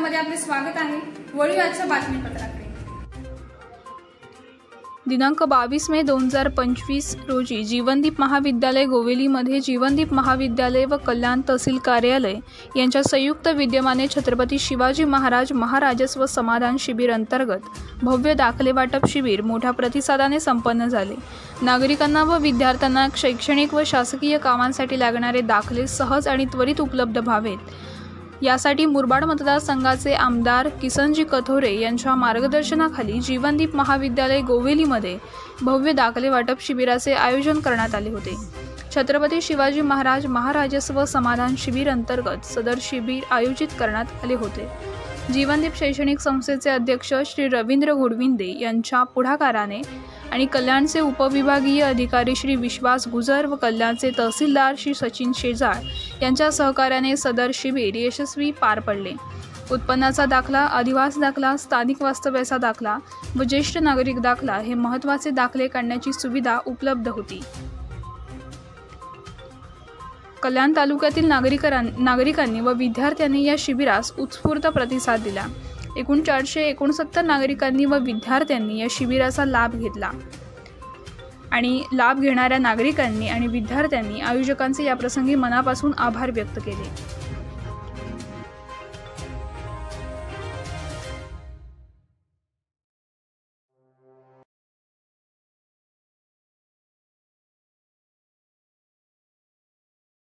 मध्ये आपले स्वागत आहे। वळूया आजच्या बातमीपत्राकडे। दिनांक 22 मे 2025 रोजी जीवनदीप महाविद्यालय गोवेलीमध्ये जीवनदीप महाविद्यालय व कल्याण तहसील कार्यालय यांच्या संयुक्त विद्यमाने छत्रपती शिवाजी महाराज महाराजस्व समाधान शिबिर अंतर्गत भव्य दाखले वाटप शिबिर मोठ्या प्रतिसादाने संपन्न झाले। नागरिकांना व विद्यार्थ्यांना शैक्षणिक व शासकीय कामांसाठी लागणारे दाखले सहज आणि त्वरित उपलब्ध व्हावेत यासाठी मुरबाड मतदारसंघाचे आमदार किसनजी कथोरे यांच्या मार्गदर्शनाखाली जीवनदीप महाविद्यालय गोवेलीमध्ये भव्य दाखले वाटप शिबिराचे आयोजन करण्यात आले होते। छत्रपती शिवाजी महाराज महाराजस्व समाधान शिबिर अंतर्गत सदर शिबिर आयोजित करण्यात आले होते। जीवनदीप शैक्षणिक संस्थेचे अध्यक्ष श्री रवींद्र गुडविंदे यांच्या पुढाकाराने आणि कल्याणचे उपविभागीय अधिकारी श्री विश्वास गुजर व कल्याणचे तहसीलदार श्री सचिन शेजाळ यांच्या सहकार्याने सदर शिबिर यशस्वी पार पडले। उत्पन्नाचा दाखला, अधिवास दाखला, स्थानिक वास्तव्याचा दाखला व ज्येष्ठ नागरिक दाखला हे महत्त्वाचे दाखले काढण्याची सुविधा उपलब्ध होती। कल्याण तालुक्यातील नागरिकांनी व विद्यार्थ्यांनी या शिबिरास उत्स्फूर्त प्रतिसाद दिला। एकूण 469 नागरिकांनी व विद्यार्थ्यांनी या शिबिराचा लाभ घेतला आणि लाभ घेणाऱ्या नागरिकांनी आणि विद्यार्थ्यांनी आयोजकांचे याप्रसंगी मनापासून आभार व्यक्त केले।